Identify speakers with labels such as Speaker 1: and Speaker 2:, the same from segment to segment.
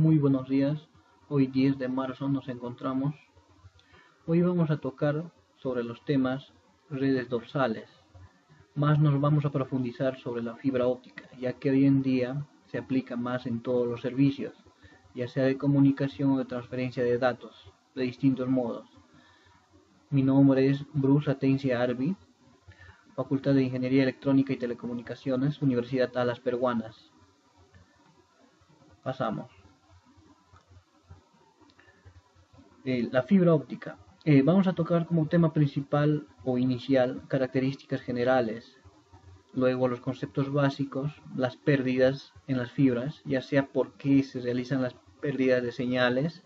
Speaker 1: Muy buenos días, hoy 10 de marzo nos encontramos. Hoy vamos a tocar sobre los temas redes dorsales. Más nos vamos a profundizar sobre la fibra óptica, ya que hoy en día se aplica más en todos los servicios, ya sea de comunicación o de transferencia de datos, de distintos modos. Mi nombre es Bruce Atencia Arbi, Facultad de Ingeniería Electrónica y Telecomunicaciones, Universidad Alas Peruanas. Pasamos. La fibra óptica. Vamos a tocar como tema principal o inicial características generales, luego los conceptos básicos, las pérdidas en las fibras, ya sea por qué se realizan las pérdidas de señales,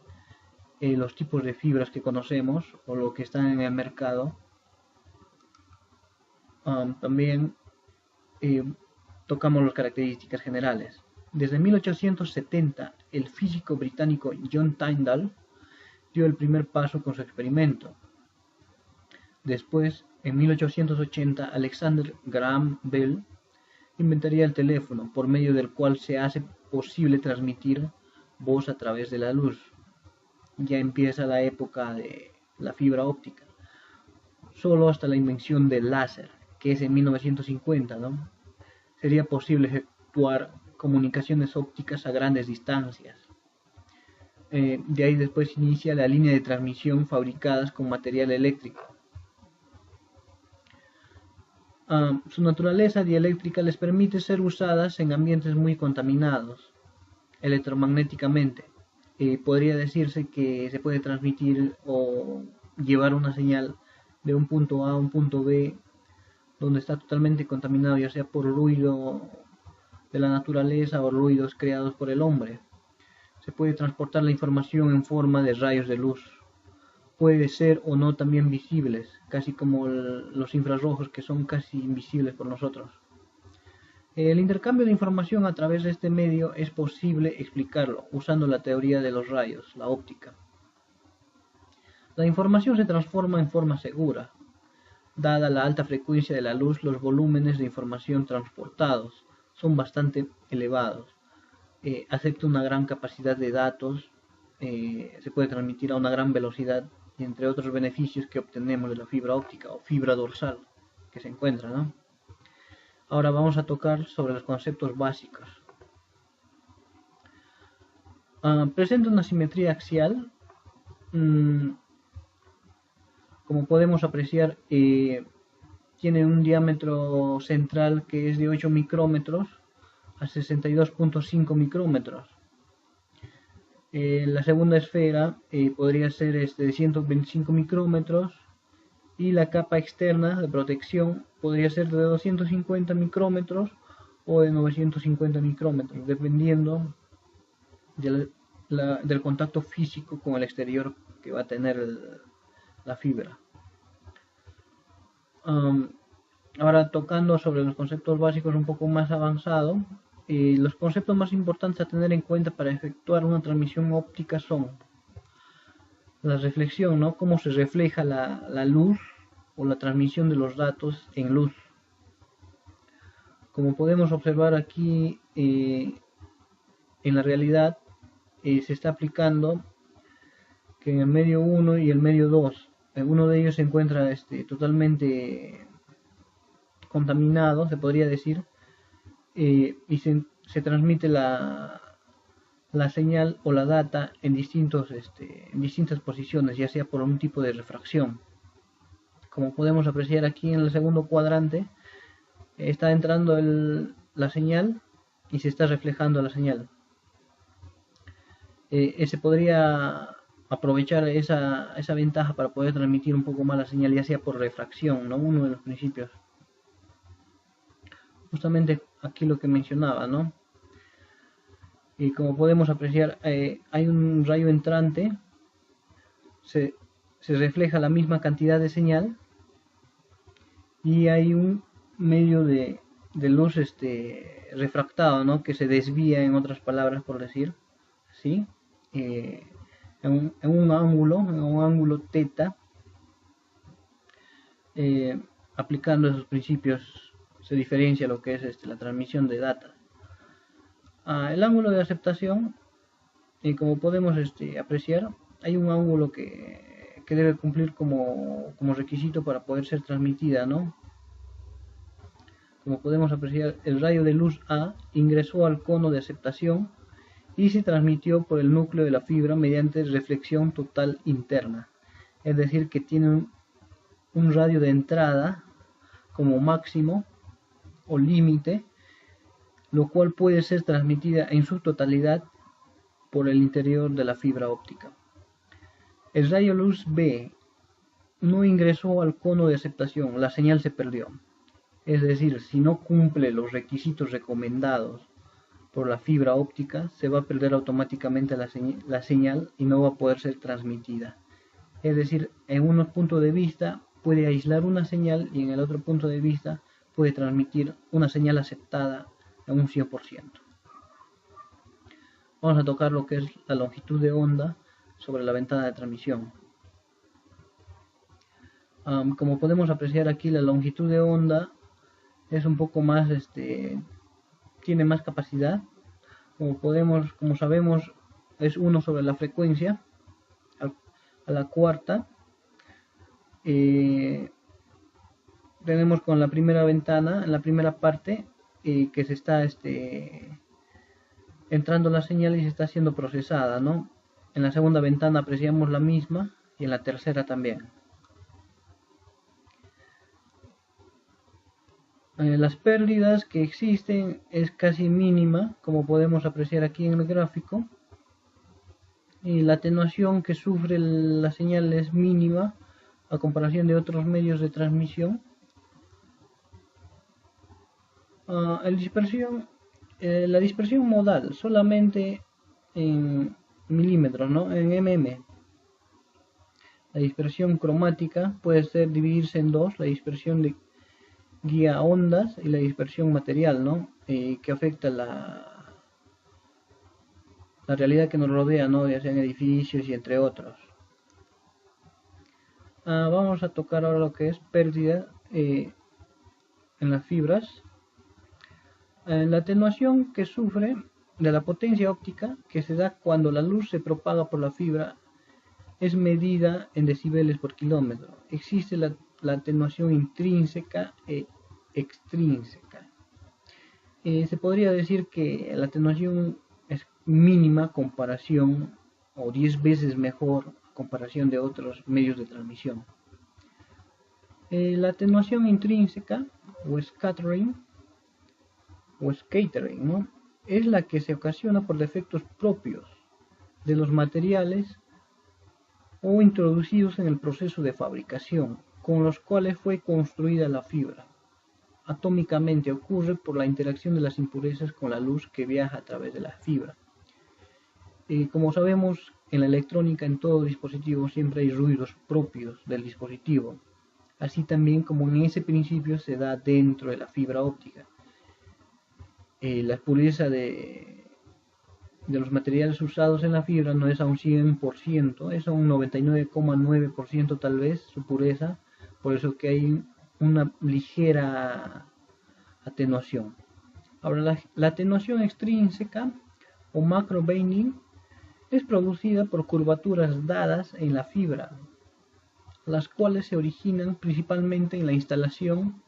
Speaker 1: los tipos de fibras que conocemos o lo que están en el mercado. También tocamos las características generales. Desde 1870, el físico británico John Tyndall dio el primer paso con su experimento. Después, en 1880, Alexander Graham Bell inventaría el teléfono, por medio del cual se hace posible transmitir voz a través de la luz. Ya empieza la época de la fibra óptica, solo hasta la invención del láser, que es en 1950, ¿no? Sería posible efectuar comunicaciones ópticas a grandes distancias. De ahí después inicia la línea de transmisión fabricadas con material eléctrico. Su naturaleza dieléctrica les permite ser usadas en ambientes muy contaminados electromagnéticamente. Podría decirse que se puede transmitir o llevar una señal de un punto A a un punto B donde está totalmente contaminado, ya sea por ruido de la naturaleza o ruidos creados por el hombre. Se puede transportar la información en forma de rayos de luz. Puede ser o no también visibles, casi como los infrarrojos, que son casi invisibles por nosotros. El intercambio de información a través de este medio es posible explicarlo usando la teoría de los rayos, la óptica. La información se transforma en forma segura. Dada la alta frecuencia de la luz, los volúmenes de información transportados son bastante elevados. Acepta una gran capacidad de datos, se puede transmitir a una gran velocidad, y entre otros beneficios que obtenemos de la fibra óptica o fibra dorsal que se encuentra, ¿no? Ahora vamos a tocar sobre los conceptos básicos. Presenta una simetría axial. Como podemos apreciar, tiene un diámetro central que es de 8 micrómetros a 62.5 micrómetros. La segunda esfera podría ser de 125 micrómetros y la capa externa de protección podría ser de 250 micrómetros o de 950 micrómetros, dependiendo del contacto físico con el exterior que va a tener la fibra. Ahora tocando sobre los conceptos básicos un poco más avanzado, los conceptos más importantes a tener en cuenta para efectuar una transmisión óptica son la reflexión, ¿no? Cómo se refleja la luz o la transmisión de los datos en luz. Como podemos observar aquí, en la realidad se está aplicando que en el medio 1 y el medio 2, uno de ellos se encuentra totalmente contaminado, se podría decir, y se transmite la señal o la data en distintas posiciones, ya sea por un tipo de refracción. Como podemos apreciar aquí en el segundo cuadrante, está entrando la señal y se está reflejando la señal. Se podría aprovechar esa ventaja para poder transmitir un poco más la señal, ya sea por refracción, ¿no? Uno de los principios. Justamente aquí lo que mencionaba, ¿no? Y como podemos apreciar, hay un rayo entrante, se refleja la misma cantidad de señal y hay un medio de luz refractado, ¿no? Que se desvía, en otras palabras, por decir, ¿sí? En un ángulo θ, aplicando esos principios se diferencia lo que es la transmisión de data. El ángulo de aceptación Y como podemos apreciar, hay un ángulo que debe cumplir como requisito para poder ser transmitida, ¿no? Como podemos apreciar, el rayo de luz A ingresó al cono de aceptación y se transmitió por el núcleo de la fibra mediante reflexión total interna. Es decir, que tiene un radio de entrada como máximo o límite, lo cual puede ser transmitida en su totalidad por el interior de la fibra óptica. El rayo luz B no ingresó al cono de aceptación, la señal se perdió. Es decir, si no cumple los requisitos recomendados por la fibra óptica, se va a perder automáticamente la señal y no va a poder ser transmitida. Es decir, en unos puntos de vista puede aislar una señal y en el otro punto de vista puede transmitir una señal aceptada en un 100%. Vamos a tocar lo que es la longitud de onda sobre la ventana de transmisión. Como podemos apreciar aquí, la longitud de onda es un poco más, tiene más capacidad. Como sabemos, es 1 sobre la frecuencia a la cuarta. Tenemos con la primera ventana, en la primera parte, que se está entrando la señal y se está siendo procesada, ¿no? En la segunda ventana apreciamos la misma y en la tercera también. Las pérdidas que existen es casi mínima, como podemos apreciar aquí en el gráfico, y la atenuación que sufre la señal es mínima a comparación de otros medios de transmisión. La dispersión modal solamente en milímetros, ¿no? En mm. La dispersión cromática puede dividirse en dos: la dispersión de guía ondas y la dispersión material, ¿no? Que afecta la realidad que nos rodea, ¿no? Ya sean edificios y entre otros. Vamos a tocar ahora lo que es pérdida en las fibras. La atenuación que sufre de la potencia óptica que se da cuando la luz se propaga por la fibra es medida en decibeles por kilómetro. Existe la atenuación intrínseca e extrínseca. Se podría decir que la atenuación es mínima comparación o 10 veces mejor comparación de otros medios de transmisión. La atenuación intrínseca o scattering o scattering, ¿no? Es la que se ocasiona por defectos propios de los materiales o introducidos en el proceso de fabricación con los cuales fue construida la fibra. Atómicamente ocurre por la interacción de las impurezas con la luz que viaja a través de la fibra. Como sabemos, en la electrónica, en todo dispositivo siempre hay ruidos propios del dispositivo, así también como en ese principio se da dentro de la fibra óptica. La pureza de los materiales usados en la fibra no es a un 100%, es a un 99,9% tal vez su pureza, por eso que hay una ligera atenuación. Ahora, la atenuación extrínseca o macro veining es producida por curvaturas dadas en la fibra, las cuales se originan principalmente en la instalación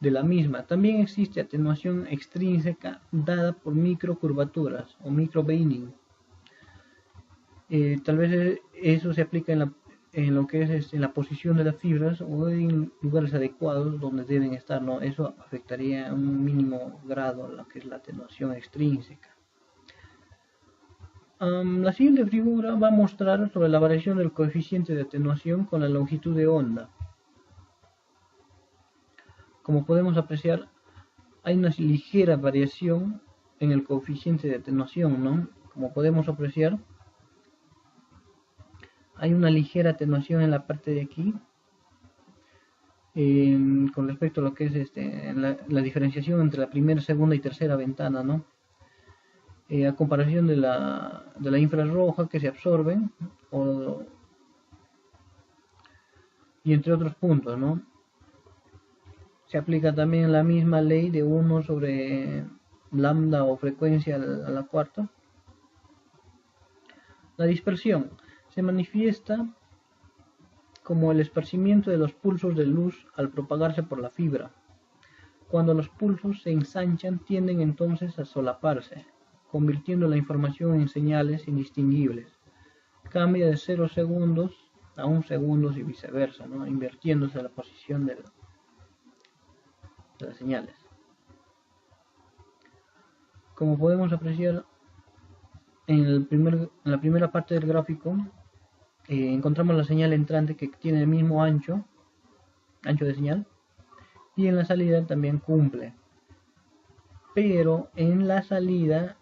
Speaker 1: de la misma. También existe atenuación extrínseca dada por microcurvaturas o microveining. Tal vez eso se aplica en lo que es en la posición de las fibras o en lugares adecuados donde deben estar, ¿no? Eso afectaría en un mínimo grado lo que es la atenuación extrínseca. La siguiente figura va a mostrar sobre la variación del coeficiente de atenuación con la longitud de onda. Como podemos apreciar, hay una ligera variación en el coeficiente de atenuación, ¿no? Como podemos apreciar, hay una ligera atenuación en la parte de aquí, con respecto a lo que es la diferenciación entre la primera, segunda y tercera ventana, ¿no? A comparación de la infrarroja que se absorben, y entre otros puntos, ¿no? Se aplica también la misma ley de 1 sobre lambda o frecuencia a la cuarta. La dispersión se manifiesta como el esparcimiento de los pulsos de luz al propagarse por la fibra. Cuando los pulsos se ensanchan, tienden entonces a solaparse, convirtiendo la información en señales indistinguibles. Cambia de 0 segundos a 1 segundo y viceversa, ¿no? Invirtiéndose la posición de las señales. Como podemos apreciar en la primera parte del gráfico, encontramos la señal entrante que tiene el mismo ancho de señal, y en la salida también cumple, pero en la salida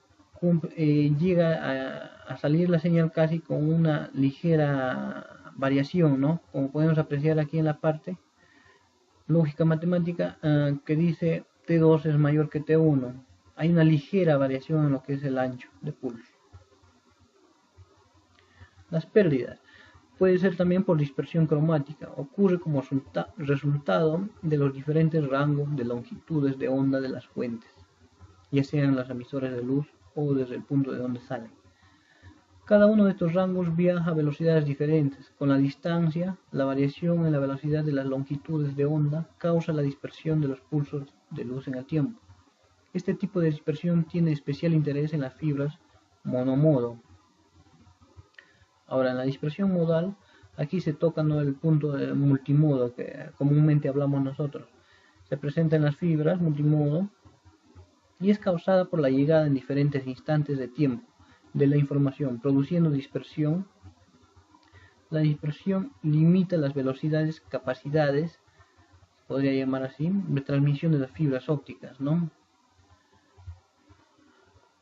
Speaker 1: llega a salir la señal casi con una ligera variación, ¿no? Como podemos apreciar aquí en la parte lógica matemática, que dice T2 es mayor que T1. Hay una ligera variación en lo que es el ancho de pulso. Las pérdidas puede ser también por dispersión cromática. Ocurre como resultado de los diferentes rangos de longitudes de onda de las fuentes, ya sean las emisoras de luz o desde el punto de donde salen. Cada uno de estos rangos viaja a velocidades diferentes. Con la distancia, la variación en la velocidad de las longitudes de onda causa la dispersión de los pulsos de luz en el tiempo. Este tipo de dispersión tiene especial interés en las fibras monomodo. Ahora, en la dispersión modal, aquí se toca, ¿no?, el punto de multimodo que comúnmente hablamos nosotros. Se presenta en las fibras multimodo y es causada por la llegada en diferentes instantes de tiempo de la información, produciendo dispersión. La dispersión limita las capacidades, podría llamar así, de transmisión de las fibras ópticas, ¿no?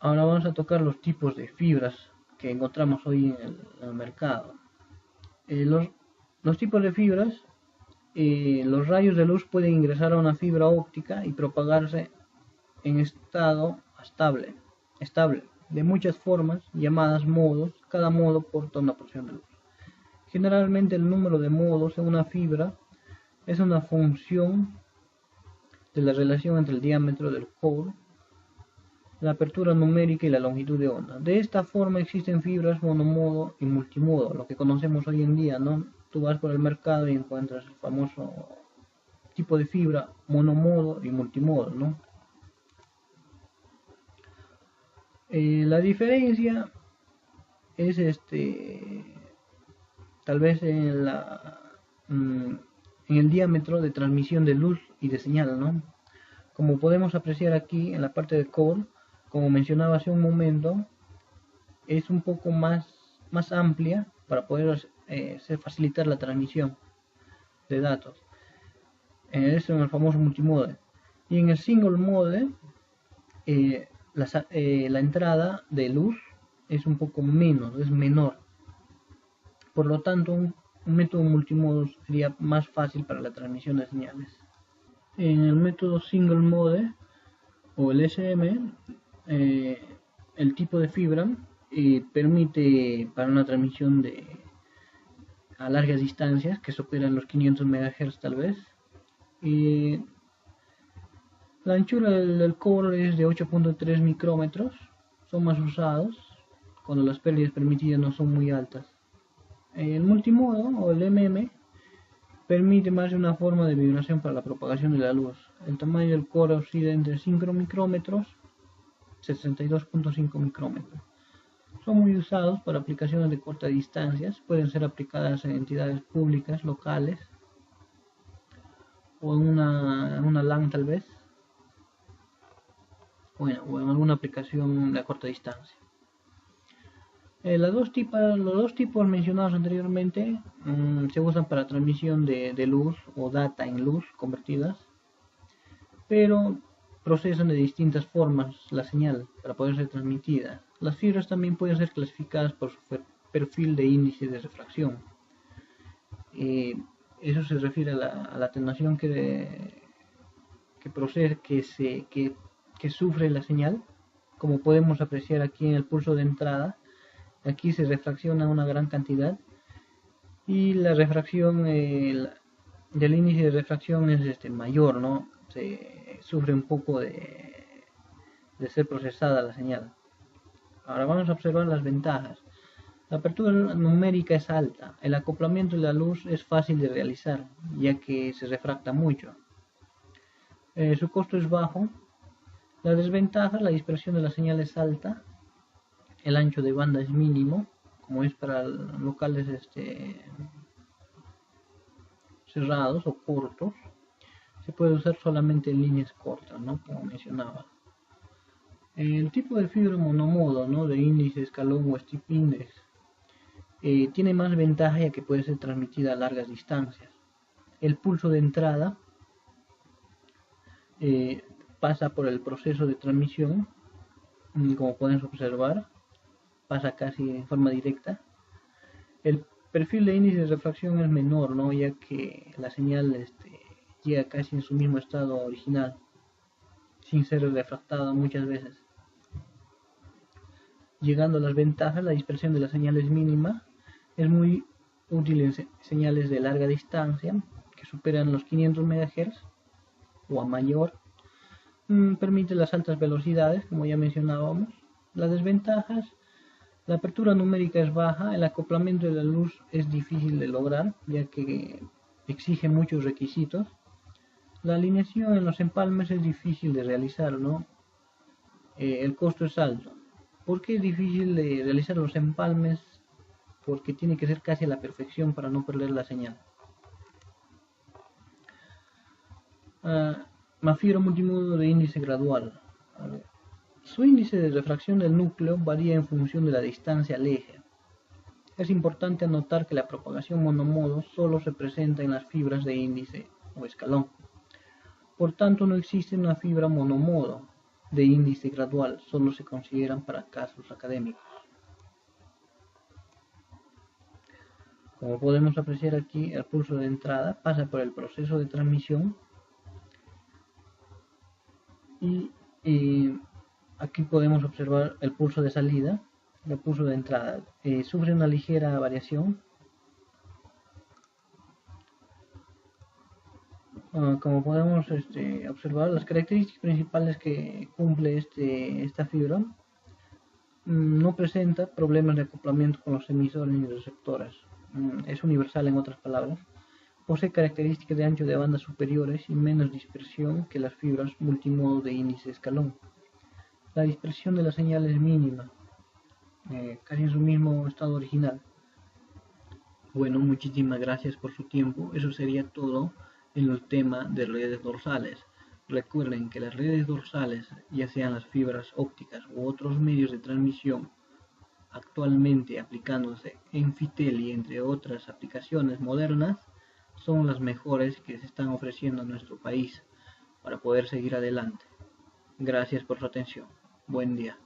Speaker 1: Ahora vamos a tocar los tipos de fibras que encontramos hoy en el mercado. Los tipos de fibras, los rayos de luz pueden ingresar a una fibra óptica y propagarse en estado estable, de muchas formas, llamadas modos. Cada modo porta una porción de luz. Generalmente el número de modos en una fibra es una función de la relación entre el diámetro del core, la apertura numérica y la longitud de onda. De esta forma existen fibras monomodo y multimodo, lo que conocemos hoy en día, ¿no? Tú vas por el mercado y encuentras el famoso tipo de fibra monomodo y multimodo, ¿no? La diferencia es tal vez en el diámetro de transmisión de luz y de señal, ¿no? Como podemos apreciar aquí en la parte de core, como mencionaba hace un momento, es un poco más amplia para poder facilitar la transmisión de datos. Eso en el famoso multimode. Y en el single mode, la entrada de luz es un poco menos, es menor. Por lo tanto, un método multimodo sería más fácil para la transmisión de señales. En el método single mode o el SM, el tipo de fibra permite para una transmisión a largas distancias que superan los 500 MHz tal vez. La anchura del core es de 8.3 micrómetros, son más usados cuando las pérdidas permitidas no son muy altas. El multimodo o el MM permite más de una forma de vibración para la propagación de la luz. El tamaño del core oscila entre 5 micrómetros y 62.5 micrómetros. Son muy usados para aplicaciones de cortas distancias, pueden ser aplicadas en entidades públicas, locales, o en una LAN tal vez, o en alguna aplicación de corta distancia. Los dos tipos mencionados anteriormente se usan para transmisión de luz o data en luz convertidas, pero procesan de distintas formas la señal para poder ser transmitida. Las fibras también pueden ser clasificadas por su perfil de índice de refracción. Eso se refiere a la atenuación que sufre la señal, como podemos apreciar aquí en el pulso de entrada. Aquí se refracciona una gran cantidad y la refracción del índice de refracción es mayor, ¿no? Se sufre un poco de ser procesada la señal. Ahora vamos a observar las ventajas. La apertura numérica es alta, el acoplamiento de la luz es fácil de realizar, ya que se refracta mucho. Su costo es bajo. La desventaja, la dispersión de la señal es alta, el ancho de banda es mínimo, como es para locales cerrados o cortos. Se puede usar solamente en líneas cortas, ¿no? Como mencionaba. El tipo de fibra monomodo, ¿no? De índice, escalón o strip index tiene más ventaja ya que puede ser transmitida a largas distancias. El pulso de entrada eh, pasa por el proceso de transmisión, como pueden observar, pasa casi en forma directa. El perfil de índice de refracción es menor, ¿no? Ya que la señal llega casi en su mismo estado original, sin ser refractada muchas veces. Llegando a las ventajas, la dispersión de la señal es mínima, es muy útil en señales de larga distancia que superan los 500 MHz o a mayor. Permite las altas velocidades, como ya mencionábamos. Las desventajas, la apertura numérica es baja, el acoplamiento de la luz es difícil de lograr, ya que exige muchos requisitos. La alineación en los empalmes es difícil de realizar, ¿no? El costo es alto. ¿Por qué es difícil de realizar los empalmes? Porque tiene que ser casi a la perfección para no perder la señal. La fibra multimodo de índice gradual. Su índice de refracción del núcleo varía en función de la distancia al eje. Es importante anotar que la propagación monomodo solo se presenta en las fibras de índice o escalón. Por tanto, no existe una fibra monomodo de índice gradual, solo se consideran para casos académicos. Como podemos apreciar aquí, el pulso de entrada pasa por el proceso de transmisión y aquí podemos observar el pulso de salida, el pulso de entrada. Sufre una ligera variación. Como podemos observar, las características principales que cumple esta fibra no presenta problemas de acoplamiento con los emisores ni receptores. Es universal en otras palabras. Posee características de ancho de banda superiores y menos dispersión que las fibras multimodo de índice escalón. La dispersión de la señal es mínima, casi en su mismo estado original. Bueno, muchísimas gracias por su tiempo. Eso sería todo en el tema de redes dorsales. Recuerden que las redes dorsales, ya sean las fibras ópticas u otros medios de transmisión, actualmente aplicándose en Fitel y entre otras aplicaciones modernas, son las mejores que se están ofreciendo en nuestro país para poder seguir adelante. Gracias por su atención. Buen día.